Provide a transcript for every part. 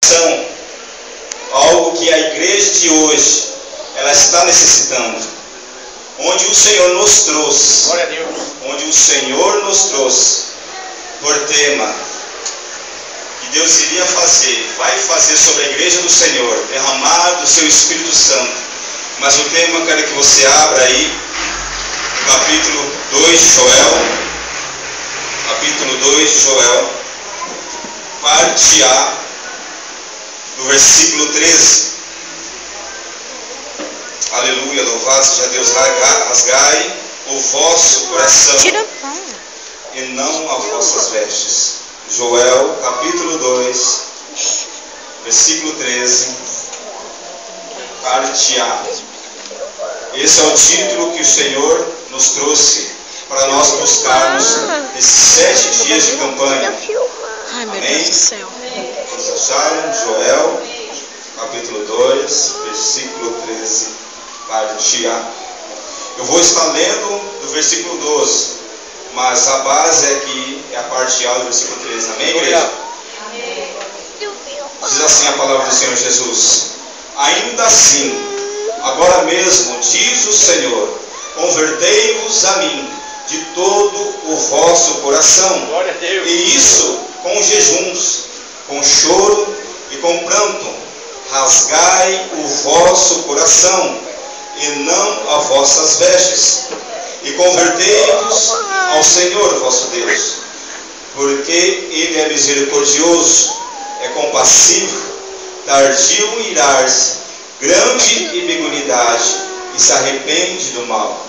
São algo que a igreja de hoje ela está necessitando. Onde o Senhor nos trouxe, Glória a Deus. onde o Senhor nos trouxe por tema que Deus iria fazer, vai fazer sobre a igreja do Senhor, derramar do seu Espírito Santo. Mas o tema eu quero que você abra aí, capítulo 2 de Joel, capítulo 2 de Joel, parte A, no versículo 13. Aleluia, louvado seja Deus. Rasgai o vosso coração e não as vossas vestes. Joel, capítulo 2, versículo 13, parte A. Esse é o título que o Senhor nos trouxe para nós buscarmos nesses 7 dias de campanha. Ai, meu Amém? Deus do céu. Vocês acharam? Joel, capítulo 2, versículo 13, parte A. Eu vou estar lendo do versículo 12, mas a base aqui é a parte A do versículo 13. Amém, igreja? Diz assim a palavra do Senhor Jesus: ainda assim, agora mesmo, diz o Senhor, convertei-vos a mim de todo o vosso coração. Glória a Deus. E isso com jejuns, com choro e com pranto. Rasgai o vosso coração e não as vossas vestes. E convertei-vos ao Senhor vosso Deus, porque Ele é misericordioso, é compassivo, tardio em irar-se, grande em benignidade, e se arrepende do mal.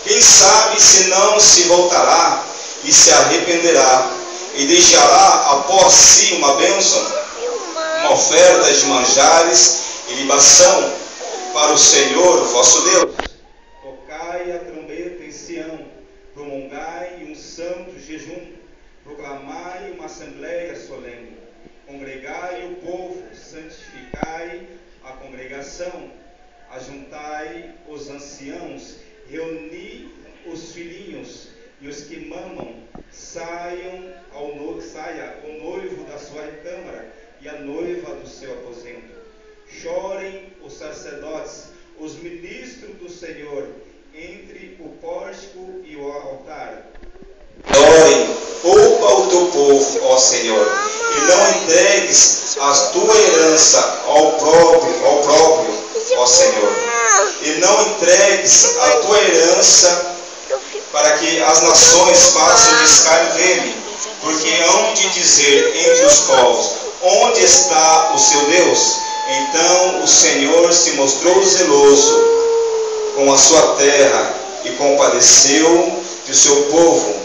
Quem sabe se não se voltará e se arrependerá, e deixará após si uma bênção, uma oferta de manjares e libação para o Senhor vosso Deus. Tocai a trombeta em Sião, promulgai um santo jejum, proclamai uma assembleia solene, congregai o povo, santificai a congregação, ajuntai os anciãos, reuni os filhinhos, e os que mamam, saia o noivo da sua câmara e a noiva do seu aposento. Chorem os sacerdotes, os ministros do Senhor, entre o pórtico e o altar. Adorem, poupa o teu povo, ó Senhor, e não entregues a tua herança ao próprio, ó Senhor. E não entregues a tua herança para que as nações façam descargo dele, porque hão de dizer entre os povos: onde está o seu Deus? Então o Senhor se mostrou zeloso com a sua terra e compadeceu do seu povo.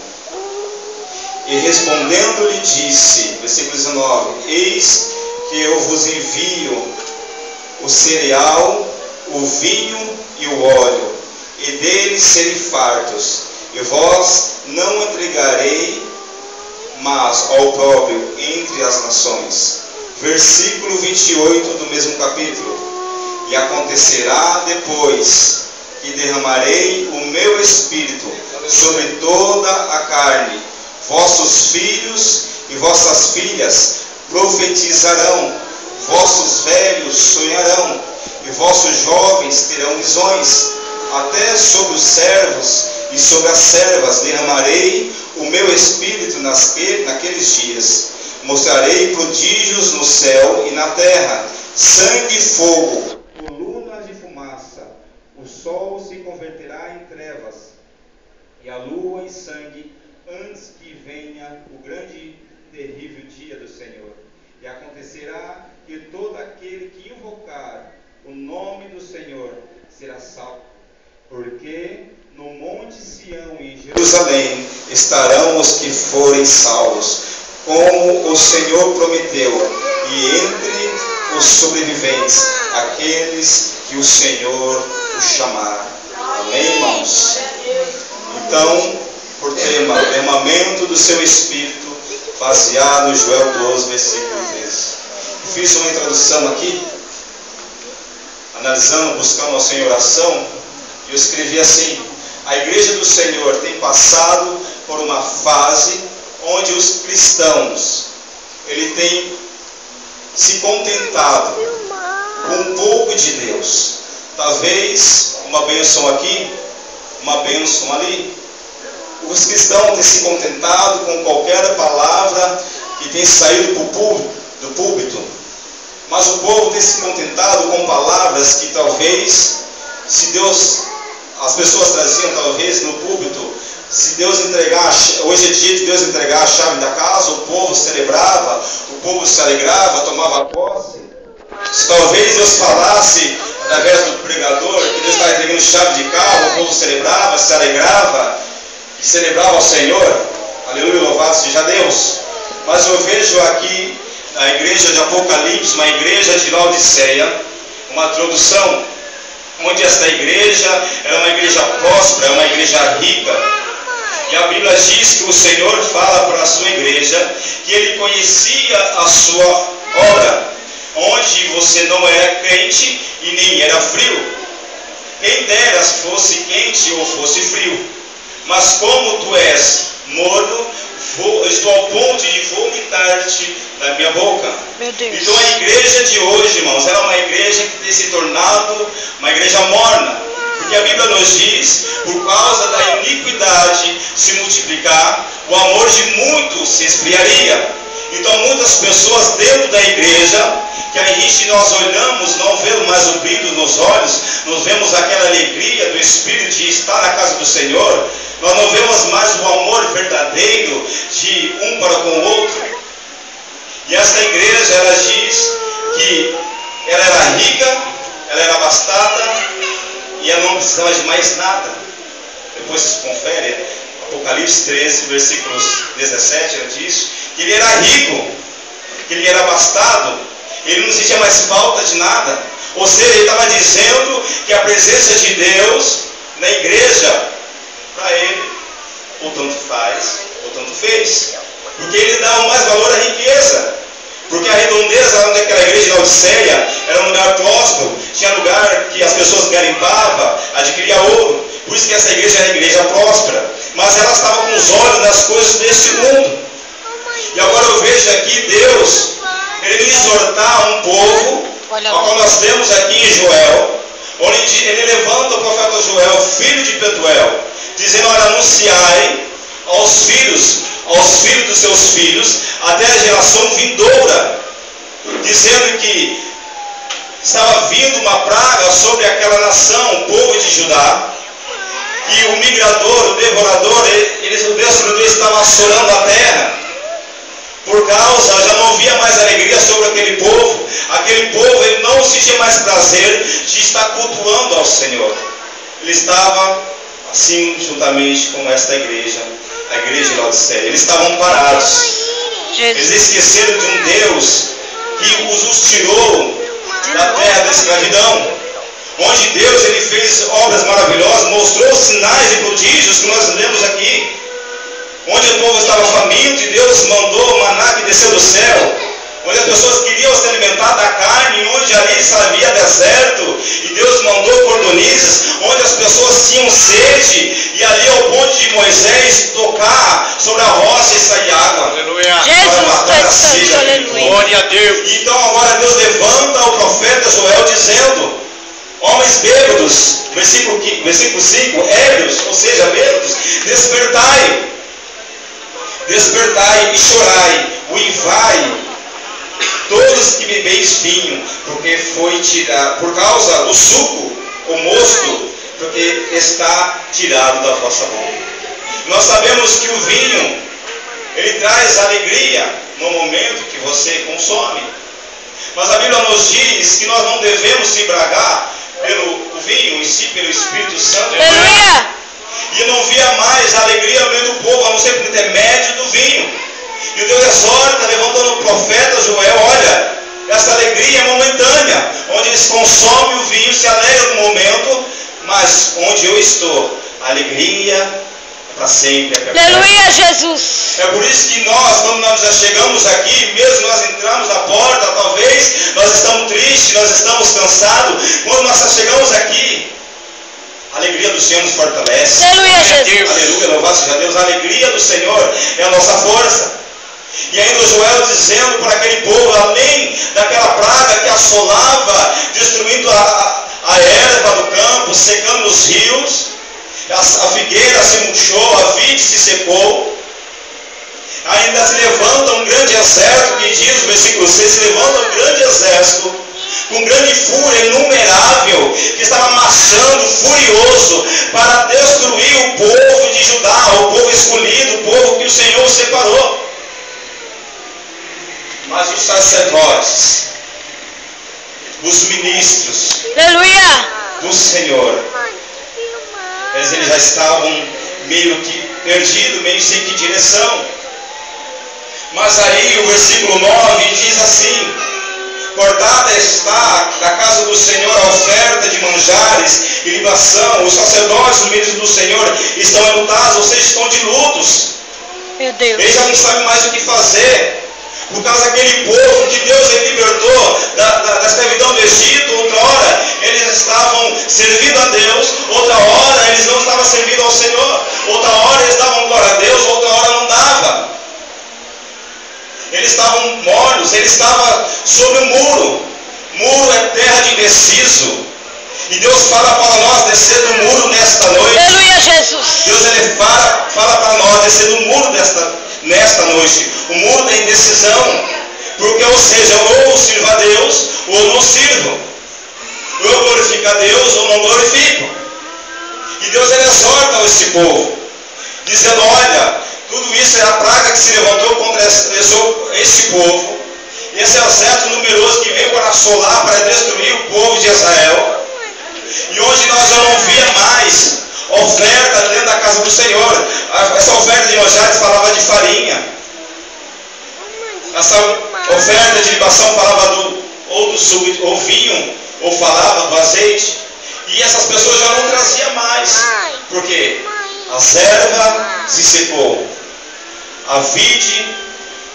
E respondendo lhe disse, versículo 19: eis que eu vos envio o cereal, o vinho e o óleo, e deles serem fartos, e vós não entregarei, mas ao próprio entre as nações. Versículo 28 do mesmo capítulo: e acontecerá depois que derramarei o meu espírito sobre toda a carne, vossos filhos e vossas filhas profetizarão, vossos velhos sonharão, e vossos jovens terão visões, até sobre os servos e sobre as servas derramarei o meu espírito naqueles dias. Mostrarei prodígios no céu e na terra, sangue e fogo, colunas de fumaça. O sol se converterá em trevas e a lua em sangue, antes que venha o grande e terrível dia do Senhor. E acontecerá que todo aquele que invocar o nome do Senhor será salvo, porque no monte Sião e em Jerusalém estarão os que forem salvos, como o Senhor prometeu, e entre os sobreviventes, aqueles que o Senhor o chamar. Amém, irmãos? Então, por tema, derramamento do seu Espírito, baseado em Joel 12, versículo 13. Fiz uma introdução aqui, analisando, buscando ao Senhor oração, e eu escrevi assim: a igreja do Senhor tem passado por uma fase onde os cristãos, ele tem se contentado com um pouco de Deus. Talvez uma bênção aqui, uma bênção ali. Os cristãos têm se contentado com qualquer palavra que tem saído do púlpito. Mas o povo tem se contentado com palavras que talvez, se Deus, as pessoas traziam talvez no púlpito, se Deus entregar, hoje é dia de Deus entregar a chave da casa, o povo celebrava, o povo se alegrava, tomava posse. Se talvez Deus falasse através do pregador que Deus está entregando chave de carro, o povo celebrava, se alegrava e celebrava ao Senhor. Aleluia, louvado seja Deus. Mas eu vejo aqui na igreja de Apocalipse, uma igreja de Laodiceia, uma tradução onde esta igreja era uma igreja próspera, uma igreja rica. E a Bíblia diz que o Senhor fala para a sua igreja que Ele conhecia a sua obra, onde você não era crente e nem era frio. Quem dera fosse quente ou fosse frio. Mas como tu és morno, estou ao ponto de vomitar-te da minha boca. Meu Deus. Então a igreja de hoje, irmãos, era uma igreja que tem se tornado uma igreja morna. Porque a Bíblia nos diz, por causa da iniquidade se multiplicar, o amor de muitos se esfriaria. Então muitas pessoas dentro da igreja, que a gente nós olhamos, não vemos mais o brilho nos olhos, nós vemos aquela alegria do Espírito de estar na casa do Senhor, nós não vemos mais o amor verdadeiro de um para com o outro. E essa igreja, ela diz que ela era rica, ela era abastada, e ela não precisava de mais nada. Depois vocês conferem, Apocalipse 13, versículos 17, ela diz que ele era rico, que ele era abastado, ele não sentia mais falta de nada. Ou seja, ele estava dizendo que a presença de Deus na igreja, para ele, ou tanto faz, ou tanto fez. Porque ele dava mais valor à riqueza. Porque a redondeza onde aquela igreja de Laodiceia era um lugar próspero, tinha lugar que as pessoas garimpavam, adquiriam ouro. Por isso que essa igreja era a igreja próspera. Mas ela estava com os olhos nas coisas deste mundo. E agora eu vejo aqui Deus querendo exortar um povo, como nós temos aqui em Joel, onde ele levanta o profeta Joel, filho de Betuel, dizendo: olha, anunciai aos filhos dos seus filhos, até a geração vindoura, dizendo que estava vindo uma praga sobre aquela nação, o povo de Judá, e o migrador, o devorador, o destruidor estava assolando a terra, por causa, já não havia mais alegria sobre aquele povo ele não sentia mais prazer de estar cultuando ao Senhor. Ele estava assim, juntamente com esta igreja, a igreja de Laodiceia. Eles estavam parados. Eles esqueceram de um Deus que os tirou da terra da escravidão, onde Deus ele fez obras maravilhosas, mostrou sinais e prodígios que nós lemos aqui, onde o povo estava faminto e Deus mandou o maná que desceu do céu, onde as pessoas queriam se alimentar da carne, onde ali havia deserto, e Deus mandou cordonizes, onde as pessoas tinham sede, e ali ao ponto de Moisés tocar sobre a rocha e sair água. Aleluia. Jesus para matar a Santo, sede. aleluia. Glória a Deus. Então agora Deus levanta o profeta Joel dizendo: homens bêbados, versículo 5, ébrios, ou seja, bêbados, despertai e chorai, uivai, todos que bebeis vinho, porque foi tirado, por causa do suco, o mosto, porque está tirado da vossa boca. Nós sabemos que o vinho, ele traz alegria no momento que você consome. Mas a Bíblia nos diz que nós não devemos se embriagar pelo vinho, em si, pelo Espírito Santo. Aleluia. E não via mais a alegria no meio do povo, a não ser por intermédio do vinho. E Deus exorta, levantando o profeta Joel: olha, essa alegria é momentânea, onde eles consomem o vinho, se alegram no momento, mas onde eu estou, a alegria é para sempre. Aleluia, Jesus. É por isso que nós, quando nós já chegamos aqui, mesmo nós entramos na porta, talvez nós estamos tristes, nós estamos cansados, quando nós já chegamos aqui, a alegria do Senhor nos fortalece. Aleluia, Jesus. Aleluia, louvado seja Deus. A alegria do Senhor é a nossa força. E ainda o Joel dizendo para aquele povo, além daquela secando os rios, a figueira se murchou, a vide se secou. Ainda se levanta um grande exército, que diz o versículo 6, se levanta um grande exército, com grande fúria inumerável, que estava marchando furioso para destruir o povo de Judá, o povo escolhido, o povo que o Senhor separou. Mas os sacerdotes, os ministros, Aleluia. do Senhor, eles já estavam meio que perdidos, meio sem que direção. Mas aí o versículo 9 diz assim: cortada está da casa do Senhor a oferta de manjares e libação. Os sacerdotes, os ministros do Senhor, estão enlutados, ou seja, estão de lutos. Meu Deus. Eles já não sabem mais o que fazer. Por causa daquele povo que Deus libertou da escravidão do Egito. Outra hora eles estavam servindo a Deus, outra hora eles não estavam servindo ao Senhor, outra hora eles davam glória a Deus, outra hora não dava. Eles estavam mornos, eles estavam sobre o muro. Muro é terra de indeciso. E Deus fala para nós descer do muro nesta noite. Aleluia, Jesus. Deus fala para nós descer do muro nesta noite. O muro da indecisão. Porque, ou seja, ou sirvo a Deus ou não sirvo. Ou eu glorifico a Deus ou não glorifico. E Deus exorta esse povo, dizendo: olha, tudo isso é a praga que se levantou contra esse povo, esse exército numeroso que veio para assolar, para destruir o povo de Israel. E hoje nós já não via mais oferta dentro da casa do Senhor. Essa oferta de manjares falava de farinha. Essa oferta de libação falava ou do suco, ou vinho, ou falava do azeite. E essas pessoas já não traziam mais. Por quê? A erva se secou, a vide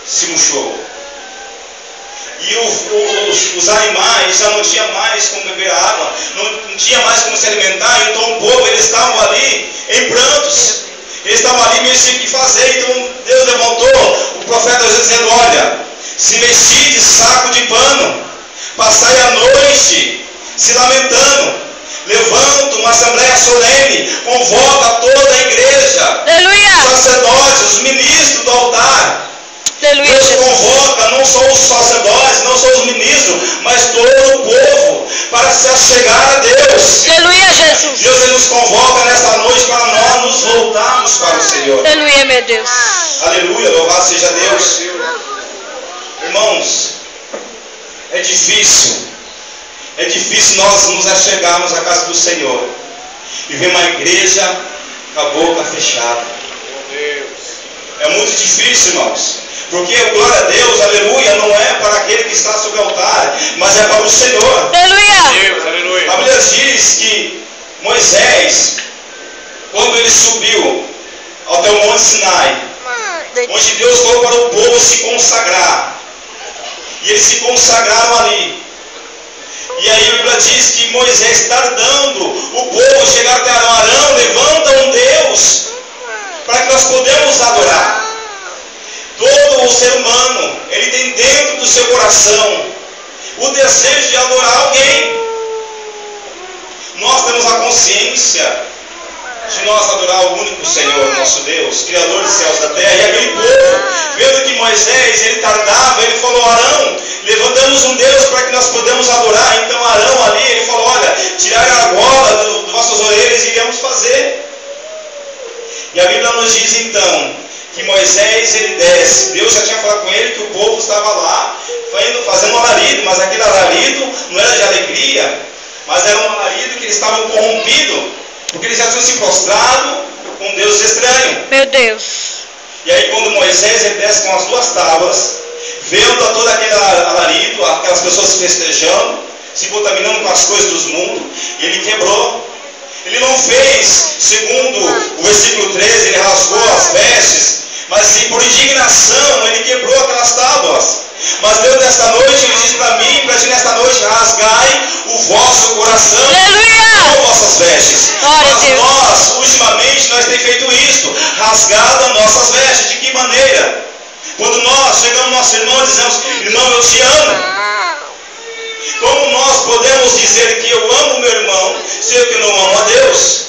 se murchou. E os animais já não tinham mais como beber água, não tinha mais como se alimentar. Então o povo, eles estavam ali em prantos, eles estavam ali meio sem o que fazer. Então Deus levantou o profeta dizendo: olha, se vestir de saco de pano, passai a noite se lamentando, levanta uma assembleia solene, convoca toda a igreja, Aleluia. os sacerdotes, os ministros do altar. Aleluia, Deus Jesus. convoca não só os sacerdotes, não só os ministros, mas todo o povo para se achegar a Deus. Aleluia, Jesus. Deus, ele nos convoca nesta noite para nós nos voltarmos para o Senhor. Aleluia, meu Deus. Aleluia, louvado seja Deus. Irmãos, é difícil nós nos achegarmos à casa do Senhor e ver uma igreja com a boca fechada. É muito difícil, irmãos. Porque, glória a Deus, aleluia, não é para aquele que está sobre o altar, mas é para o Senhor. Aleluia. A Bíblia diz que Moisés, quando ele subiu até o Monte Sinai, onde Deus falou para o povo se consagrar, e eles se consagraram ali. E aí a Bíblia diz que Moisés, tardando o povo chegar até Arão, levanta um Deus para que nós podemos adorar. Todo o ser humano, ele tem dentro do seu coração o desejo de adorar alguém. Nós temos a consciência de nós adorar o único Senhor, nosso Deus, Criador dos céus e da terra. E aquele povo, vendo que Moisés, ele tardava, ele falou: Arão, levantamos um Deus para que nós podemos adorar. Então Arão ali, ele falou: olha, tirar a argola das vossas orelhas e iremos fazer. E a Bíblia nos diz então que Moisés, ele desce. Deus já tinha falado com ele que o povo estava lá fazendo um alarido, mas aquele alarido não era de alegria, mas era um alarido que eles estavam corrompidos, porque eles já tinham se prostrado com um Deus estranho. Meu Deus. E aí quando Moisés, ele desce com as duas tábuas, vendo todo aquele alarido, aquelas pessoas festejando, se contaminando com as coisas do mundo, e ele quebrou. Ele não fez, segundo o versículo 13, ele rasgou as vestes, mas sim por indignação ele quebrou aquelas tábuas. Mas Deus nesta noite, ele diz para mim e para ti nesta noite: rasgai o vosso coração, Aleluia. não vossas vestes. Glória a Mas Deus. nós, ultimamente, nós temos feito isto, rasgado as nossas vestes. De que maneira? Quando nós chegamos ao nosso irmão e dizemos: irmão, eu te amo. Como nós podemos dizer que eu amo meu irmão se dizer que eu não amo a Deus.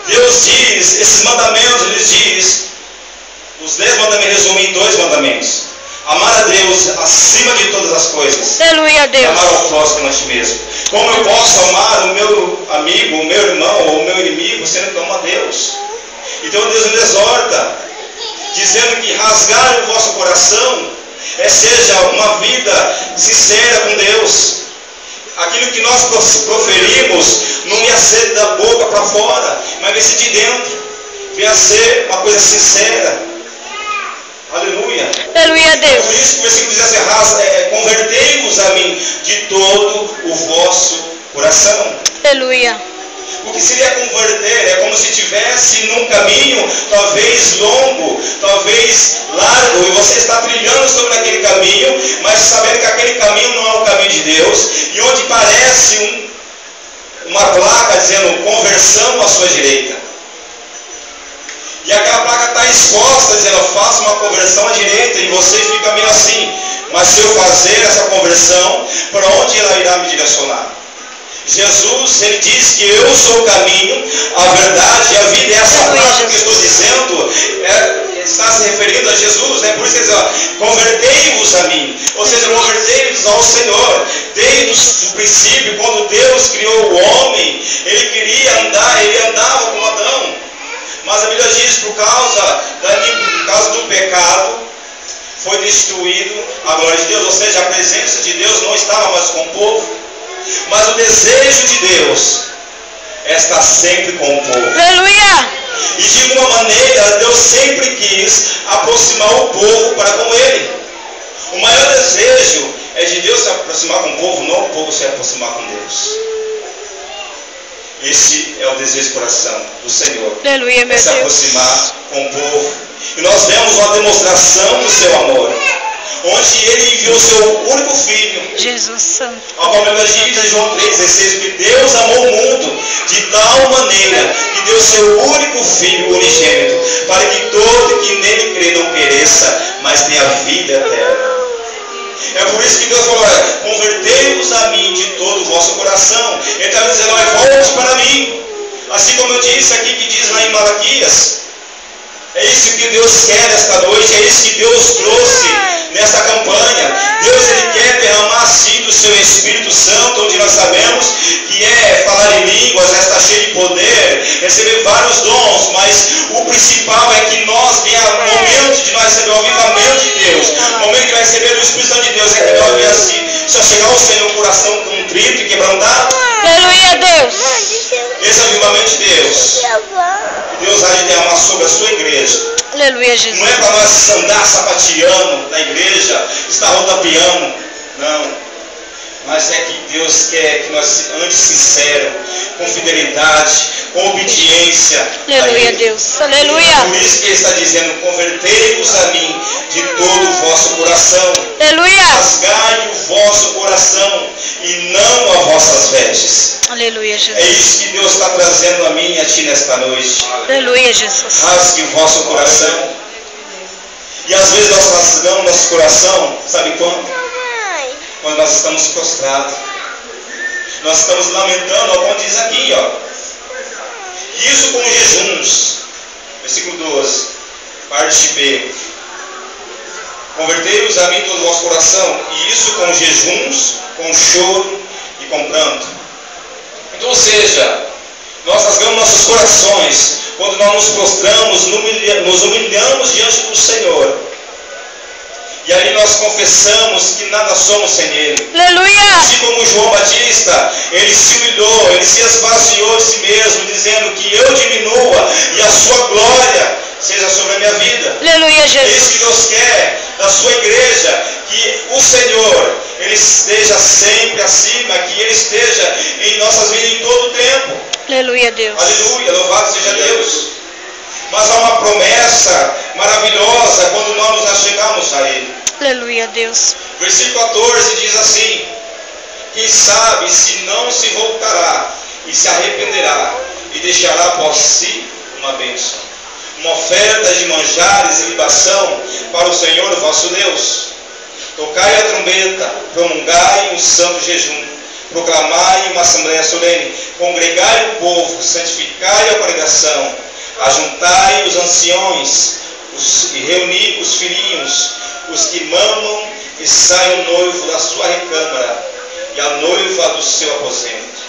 Deus diz, esses mandamentos, Ele diz, os 10 mandamentos resumem em 2 mandamentos. Amar a Deus acima de todas as coisas. Aleluia a E Deus. amar ao próximo a ti mesmo. Como eu posso amar o meu amigo, o meu irmão ou o meu inimigo, sendo que eu amo a Deus? Então Deus nos exorta, dizendo que rasgar o vosso coração seja uma vida sincera com Deus. Aquilo que nós proferimos não ia ser da boca para fora, mas ia ser de dentro. Ia ser uma coisa sincera. Aleluia. Aleluia a Por Deus. isso que o versículo diz assim, convertei-vos a mim de todo o vosso coração. Aleluia. O que seria converter? É como se estivesse num caminho talvez longo, talvez largo, e você está trilhando sobre aquele caminho, mas sabendo que aquele caminho não é o caminho de Deus, e onde parece uma placa dizendo conversão à sua direita. E aquela placa está exposta, dizendo, faça uma conversão à direita, e você fica meio assim, mas se eu fazer essa conversão, para onde ela irá me direcionar? Jesus, Ele diz que eu sou o caminho, a verdade e a vida. E essa frase que eu estou dizendo está se referindo a Jesus, né? Por isso Ele diz, convertei-vos a mim. Ou seja, convertei-vos ao Senhor. Desde o princípio, quando Deus criou o homem, Ele queria andar, Ele andava com Adão. Mas a Bíblia diz, por causa do pecado, foi destruído a glória de Deus. Ou seja, a presença de Deus não estava mais com o povo. Mas o desejo de Deus é estar sempre com o povo. Aleluia. E de alguma maneira, Deus sempre quis aproximar o povo para com Ele. O maior desejo é de Deus se aproximar com o povo, não o povo se aproximar com Deus. Esse é o desejo do coração do Senhor. Aleluia, meu É se Deus. aproximar com o povo. E nós vemos uma demonstração do seu amor, onde Ele enviou o seu único filho. Jesus Santo. A Bíblia diz em João 3,16 que Deus amou o mundo de tal maneira que deu seu único filho unigênito, para que todo que nele crê não pereça, mas tenha vida eterna. É por isso que Deus falou, convertei-vos a mim de todo o vosso coração. Ele está dizendo, volte para mim. Assim como eu disse aqui, que diz lá em Malaquias. É isso que Deus quer nesta noite, é isso que Deus trouxe nesta campanha. Deus, Ele quer derramar assim do seu Espírito Santo, onde nós sabemos que é falar em línguas, está cheio de poder, receber vários dons, mas o principal é que nós venhamos no momento de nós receber o avivamento de Deus, no momento que vai receber o Espírito Santo de Deus, é que nós venhamos assim, só chegar ao Senhor, coração contrito e quebrantado. Aleluia, Deus. Esse avivamento de Deus, que Deus há de derramar sobre a sua igreja. Aleluia, Jesus. Não é para nós andar sapateando na igreja, estar rodopiando, não. Mas é que Deus quer que nós andemos sinceros, com fidelidade, com obediência. Aleluia, Deus. Aleluia. Por isso que Ele está dizendo, convertei-vos a mim de todo o vosso coração. Aleluia. Rasgai o vosso coração e não as vossas vestes. Aleluia, É Jesus. isso que Deus está trazendo a mim e a ti nesta noite. Aleluia, Jesus. Rasgue o vosso coração. E às vezes nós rasgamos nosso coração, sabe quando? Quando nós estamos prostrados. Nós estamos lamentando, como diz aqui, ó. Isso com jejuns. Versículo 12. Parte B. Convertei-vos a mim todo o vosso coração. E isso com jejuns, com choro e com pranto. Então, ou seja, nós rasgamos nossos corações quando nós nos prostramos, nos humilhamos diante do Senhor. E aí nós confessamos que nada somos sem Ele. Aleluia. Assim como João Batista, ele se humilhou, ele se esvaziou de si mesmo, dizendo que eu diminua e a sua glória seja sobre a minha vida. Aleluia, É isso que Jesus. Deus quer da sua igreja, que o Senhor, Ele esteja sempre acima, que Ele esteja em nossas vidas em todo o tempo. Aleluia, Deus. Aleluia, louvado seja Deus. Mas há uma promessa maravilhosa quando nós nos achegamos a Ele. Aleluia, Deus. Versículo 14 diz assim: quem sabe se não se voltará e se arrependerá e deixará após si uma bênção, uma oferta de manjares e libação para o Senhor vosso Deus. Tocai a trombeta, prolongai um santo jejum, proclamai uma assembleia solene, congregai o povo, santificai a congregação, ajuntai os anciões, e reuni os filhinhos, os que mamam, e sai o noivo da sua recâmara, e a noiva do seu aposento.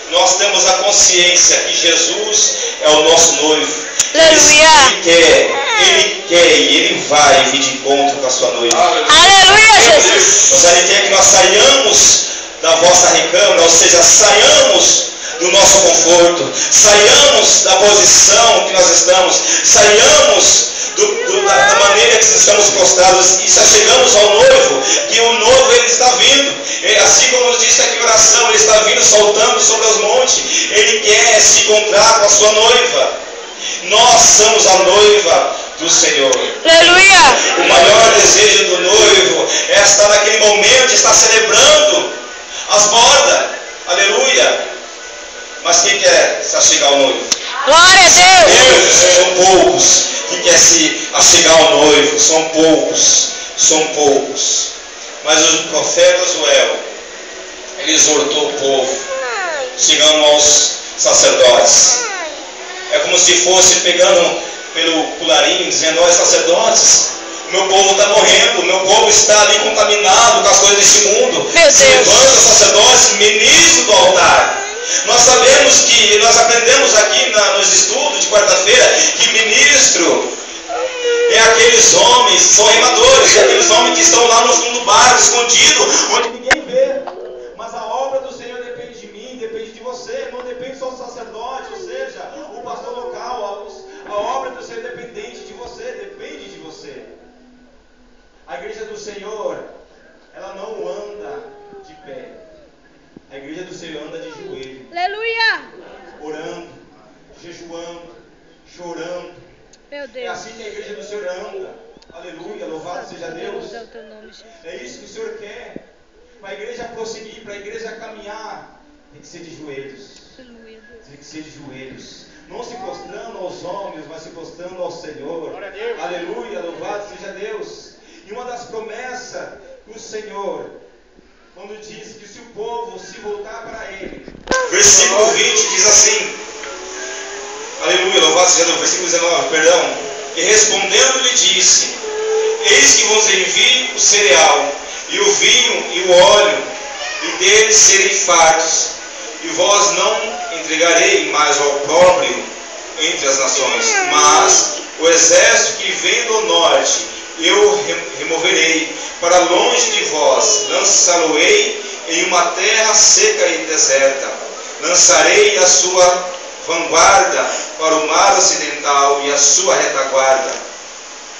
Nós temos a consciência que Jesus é o nosso noivo. Aleluia. Ele quer e Ele vai vir de encontro com a sua noiva. Aleluia, Jesus. Ele quer que nós saiamos da vossa recâmara, ou seja, saiamos do nosso conforto, saiamos da posição que nós estamos, saiamos da maneira que estamos prostrados e chegamos ao noivo, que o noivo ele está vindo, assim como nos disse aqui em oração, ele está vindo soltando sobre os montes, ele quer se encontrar com a sua noiva. Nós somos a noiva do Senhor. Aleluia. O maior desejo do noivo é estar naquele momento, estar celebrando as bordas. Aleluia. Mas quem quer se achegar ao noivo? Glória a Deus. São poucos que querem se achegar ao noivo. São poucos. Mas o profeta Joel, ele exortou o povo, chegando aos sacerdotes. É como se fosse pegando pelo colarinho, dizendo: olha, sacerdotes, meu povo está morrendo, meu povo está ali contaminado com as coisas desse mundo. Meu Deus. Levanta, sacerdotes, ministro do altar. Nós sabemos que, nós aprendemos aqui nos estudos de quarta-feira, que ministro é aqueles homens, são remadores, é aqueles homens que estão lá no fundo do barco, escondido, onde ninguém vê. Mas a obra do Senhor depende de mim, depende de você, não depende só do sacerdote, ou seja, o pastor local. A obra do Senhor é dependente de você, depende de você. A igreja do Senhor, ela não anda de pé. A igreja do Senhor anda de joelho. Aleluia. Orando, jejuando, chorando. Meu Deus. É assim que a igreja do Senhor anda. Aleluia, louvado seja Deus. É o teu nome, Jesus. É isso que o Senhor quer. Para a igreja prosseguir, para a igreja caminhar, tem que ser de joelhos. Aleluia, Deus. Tem que ser de joelhos. Não se prostrando aos homens, mas se prostrando ao Senhor. Aleluia, louvado seja Deus. E uma das promessas do Senhor, quando diz que se o povo se voltar para Ele, versículo 20 diz assim, aleluia, louvado seja Deus, versículo 19, perdão, e respondendo lhe disse: eis que vos envio o cereal, e o vinho e o óleo, e deles serem fartos, e vós não entregarei mais ao opróbrio entre as nações, mas o exército que vem do norte eu removerei para longe de vós, lançá-lo-ei em uma terra seca e deserta, lançarei a sua vanguarda para o mar ocidental e a sua retaguarda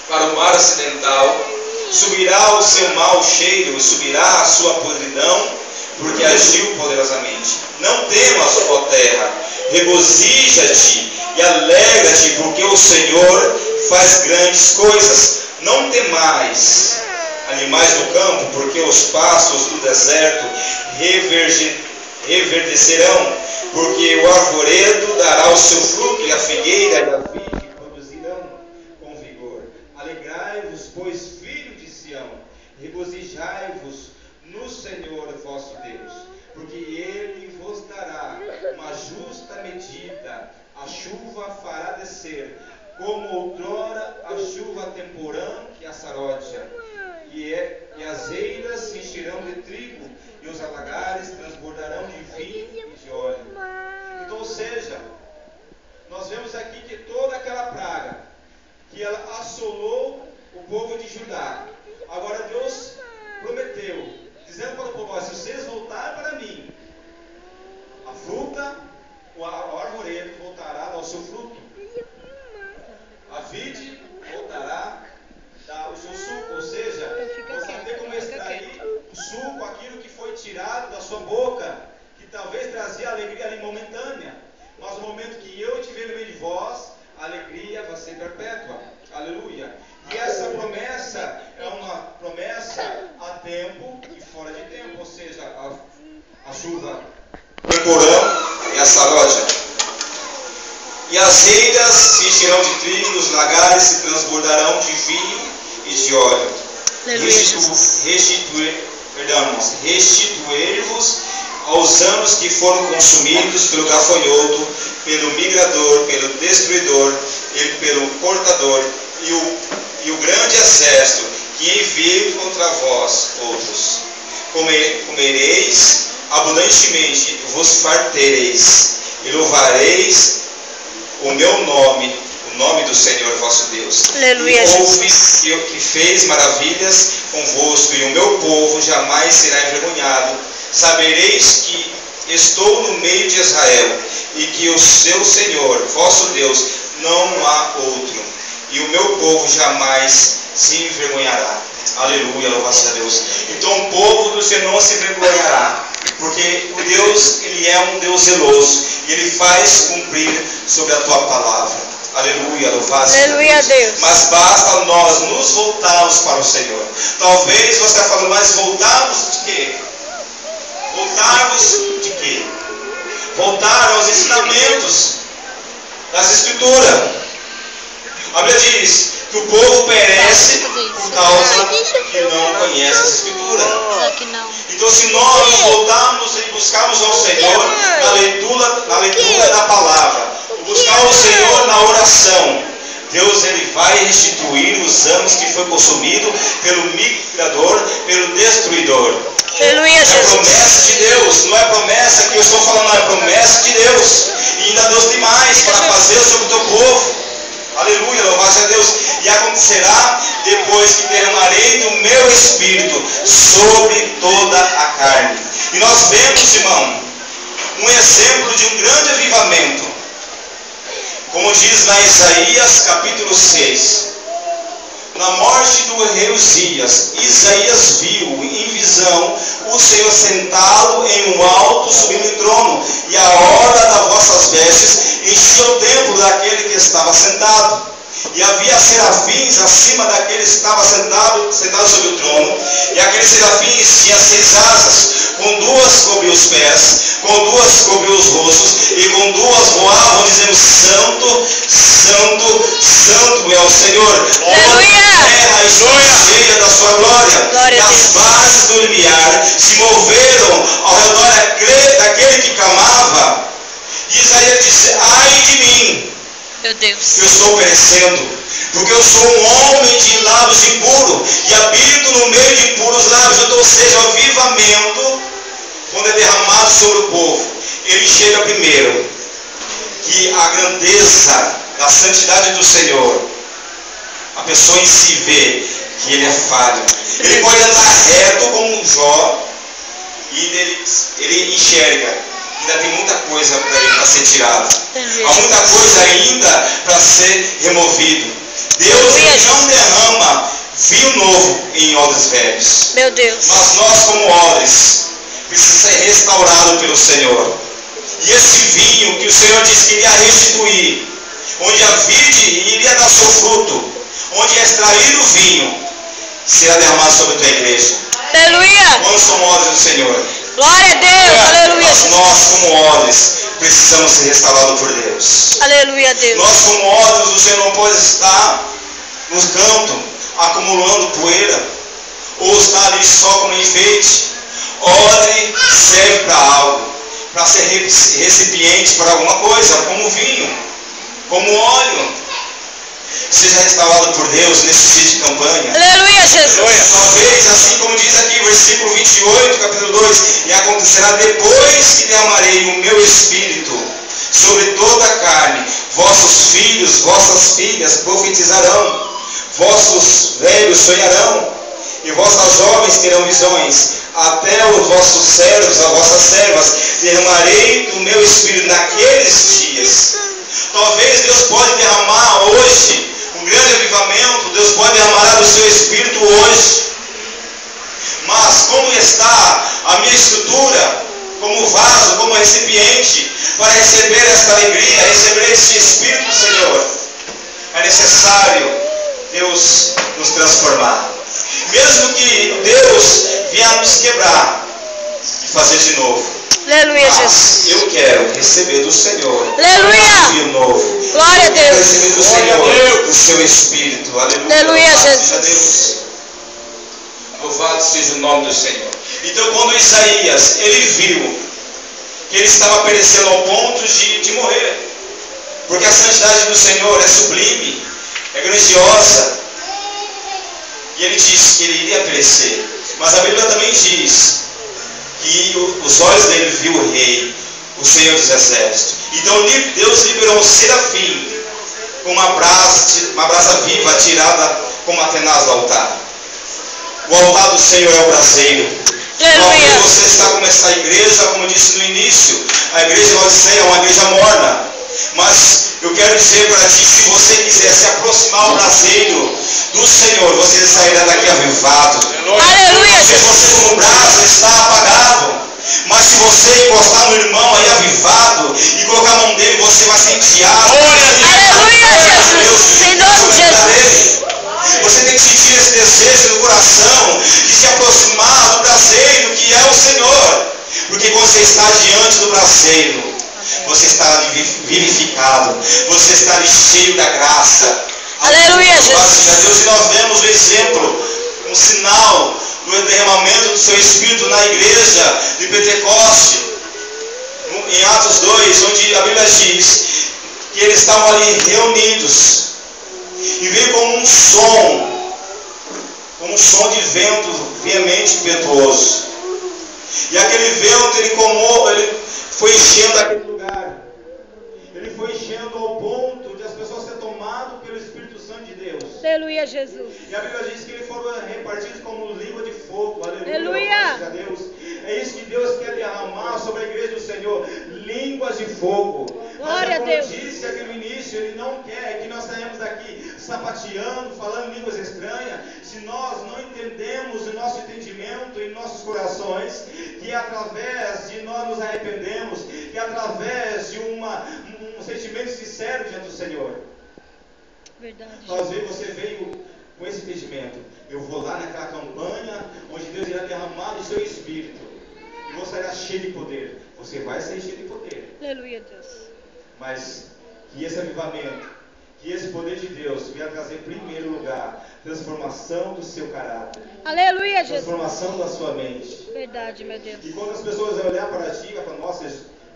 para o mar ocidental, subirá o seu mau cheiro e subirá a sua podridão, porque agiu poderosamente. Não temas, ó terra, regozija-te e alegra-te, porque o Senhor faz grandes coisas. Não temais, animais do campo, porque os pastos do deserto reverdecerão, porque o arvoredo dará o seu fruto, e a figueira e a vide produzirão com vigor. Alegrai-vos, pois, filho de Sião, regozijai-vos no Senhor vosso Deus, porque Ele vos dará uma justa medida, a chuva fará descer, como outrora a chuva temporã que assaródia, e as eiras se encherão de trigo, e os alagares transbordarão de vinho e de óleo. Então, ou seja, nós vemos aqui que toda aquela praga que ela assolou o povo de Judá, agora Deus prometeu, dizendo para o povo: se vocês voltarem para mim, a fruta, o arvoredo voltará ao seu fruto, a vide voltará a dar o seu suco, ou seja, você vai ter como extrair o suco, aquilo que foi tirado da sua boca, que talvez trazia alegria ali momentânea, mas no momento que eu estiver no meio de vós, a alegria vai ser perpétua. Aleluia. E essa promessa é uma promessa a tempo e fora de tempo, ou seja, a chuva temporã e a saródia. E as eiras se encherão de trigo, os lagares se transbordarão de vinho e de óleo. Restituir-vos aos anos que foram consumidos pelo gafanhoto, pelo migrador, pelo destruidor, e pelo cortador, e o grande exército que enviei contra vós outros. Comereis abundantemente, vos fartereis, e louvareis o meu nome, o nome do Senhor vosso Deus. Aleluia, Houve que fez maravilhas convosco, e o meu povo jamais será envergonhado. Sabereis que estou no meio de Israel, e que o seu Senhor, vosso Deus, não há outro, e o meu povo jamais se envergonhará. Aleluia, louvado a Deus. Então o povo do Senhor não se envergonhará, porque o Deus, Ele é um Deus zeloso, e Ele faz cumprir sobre a tua palavra. Aleluia, louvado a Deus. Mas basta nós nos voltarmos para o Senhor. Talvez você está falando, mas voltarmos de quê? Voltarmos de quê? Voltar aos ensinamentos das Escrituras. A Bíblia diz que o povo perece por causa que não conhece as Escrituras. Então, se nós não voltarmos e buscarmos ao Senhor na leitura da palavra, buscar o Senhor na oração, Deus Ele vai restituir os anos que foi consumido pelo migrador, pelo destruidor. Aleluia, É promessa de Deus, não é promessa que eu estou falando, não, é promessa de Deus. E ainda Deus tem mais para fazer sobre o teu povo. Aleluia, louvado a Deus. E acontecerá depois que derramarei do meu espírito sobre toda a carne. E nós vemos, irmão, um exemplo de um grande avivamento. Como diz lá em Isaías capítulo 6. Na morte do rei Uzias, Isaías viu em visão o Senhor sentado em um alto sublime trono, e a orla das vossas vestes enchia o templo daquele que estava sentado. E havia serafins acima daquele que estava sentado sobre o trono, e aqueles serafins tinham 6 asas, com 2 cobriam os pés, com 2 cobriam os rostos, e com 2 voavam, dizendo: Santo, Santo, Santo é o Senhor, toda terra e cheia da sua glória. E as bases do limiar se moveram ao redor daquele que clamava. E Isaías disse: ai de mim, meu Deus, que eu estou perecendo, porque eu sou um homem de lábios impuros, e habito no meio de impuros lábios. Então, ou seja, o avivamento, quando é derramado sobre o povo, ele chega primeiro, que a grandeza da santidade do Senhor, a pessoa em si vê que ele é falho. Ele pode andar reto como um Jó, e ele enxerga. Ainda tem muita coisa para ser tirada. Há muita coisa ainda para ser removido. Deus não derrama vinho novo em odres velhos. Meu Deus. Mas nós, como odres, precisamos ser restaurados pelo Senhor. E esse vinho que o Senhor disse que iria restituir, onde a vide iria dar seu fruto, onde é extraído o vinho, será derramado sobre a tua igreja. Aleluia. Quando somos odres do Senhor. Glória a Deus, aleluia. Mas nós, como odres, precisamos ser restaurados por Deus. Aleluia a Deus. Nós, como odres, o Senhor não pode estar nos cantos acumulando poeira, ou estar ali só como enfeite. Odre serve para algo, para ser recipiente para alguma coisa, como vinho, como óleo. Seja restaurado por Deus nesse dia de campanha. Aleluia, Jesus. Talvez, assim como diz aqui, versículo 28, capítulo 2, e acontecerá depois que derramarei o meu espírito sobre toda a carne, vossos filhos, vossas filhas profetizarão, vossos velhos sonharão, e vossas jovens terão visões, até os vossos servos, as vossas servas, derramarei do meu espírito naqueles dias. Talvez Deus pode derramar hoje um grande avivamento, Deus pode derramar do seu espírito hoje. Mas como está a minha estrutura, como vaso, como recipiente, para receber esta alegria, receber este Espírito do Senhor? É necessário Deus nos transformar. Mesmo que Deus venha nos quebrar e fazer de novo. Aleluia, Jesus. Eu quero receber do Senhor. Aleluia. Um novo. Glória a Deus. Receber do Senhor o seu Espírito. Aleluia. Aleluia, Louvado Jesus. seja Deus. Louvado seja o nome do Senhor. Então, quando Isaías ele viu que ele estava perecendo ao ponto de morrer. Porque a santidade do Senhor é sublime, é grandiosa. E ele disse que ele iria perecer. Mas a Bíblia também diz que os olhos dele viu o rei, o Senhor dos Exércitos. Então Deus liberou um serafim com uma brasa viva tirada como a tenaz do altar. O altar do Senhor é o braseiro. Aleluia. Você está como essa igreja, como eu disse no início, a igreja de Laodiceia é uma igreja morna. Mas eu quero dizer para ti, se você quiser se aproximar ao braseiro do Senhor, você sairá daqui avivado. Aleluia. Se você como brasa está apagado, mas se você encostar no irmão aí avivado e colocar a mão dele, você vai sentir água. Aleluia, Jesus. Em nome de Jesus. Você tem que sentir esse desejo no coração de se aproximar do braseiro que é o Senhor. Porque quando você está diante do braseiro, você está vivificado, você está cheio da graça. Aleluia, Jesus. E nós vemos o exemplo, um sinal do derramamento do seu Espírito na igreja de Pentecoste, em Atos 2, onde a Bíblia diz que eles estavam ali reunidos e veio como um som de vento veemente e impetuoso. E aquele vento ele foi enchendo aquele lugar. Ele foi enchendo ao ponto de as pessoas serem tomadas pelo Espírito Santo de Deus. Aleluia, Jesus. E a Bíblia diz que eles foram repartidos como língua de fogo. Aleluia. Aleluia. Deus. É isso que Deus quer derramar sobre a igreja do Senhor. Línguas de fogo. Glória a Deus. Como eu disse aqui no início, Ele não quer que nós saímos daqui sapateando, falando línguas estranhas, se nós não entendemos o nosso entendimento em nossos corações, que é através de nós nos arrependemos, que é através de um sentimento sincero diante do Senhor. Verdade. Às vezes você veio com esse entendimento. Eu vou lá naquela campanha onde Deus irá derramar o seu Espírito. E você será cheio de poder. Você vai ser cheio de poder. Aleluia, Deus. Mas que esse avivamento, que esse poder de Deus venha trazer em primeiro lugar transformação do seu caráter. Aleluia, Jesus. Transformação da sua mente. Verdade, meu Deus. E quando as pessoas olhar para ti e falar, nossa,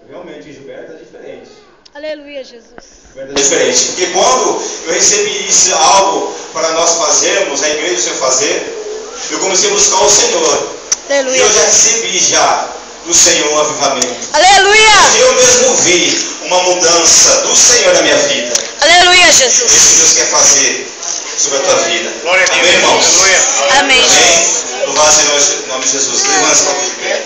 realmente Gilberto é diferente. Aleluia, Jesus. É diferente. Porque quando eu recebi isso, algo para nós fazermos, a igreja do Senhor fazer, eu comecei a buscar o Senhor. Aleluia. E eu já recebi do Senhor um avivamento. Aleluia. Eu mesmo vi uma mudança do Senhor na minha vida. Aleluia, Isso Jesus. que Deus quer fazer sobre a tua vida. Glória a Deus. Amém, irmãos? Amém. Amém. Louvado seja o nome de Jesus. Levanta-se para o pé.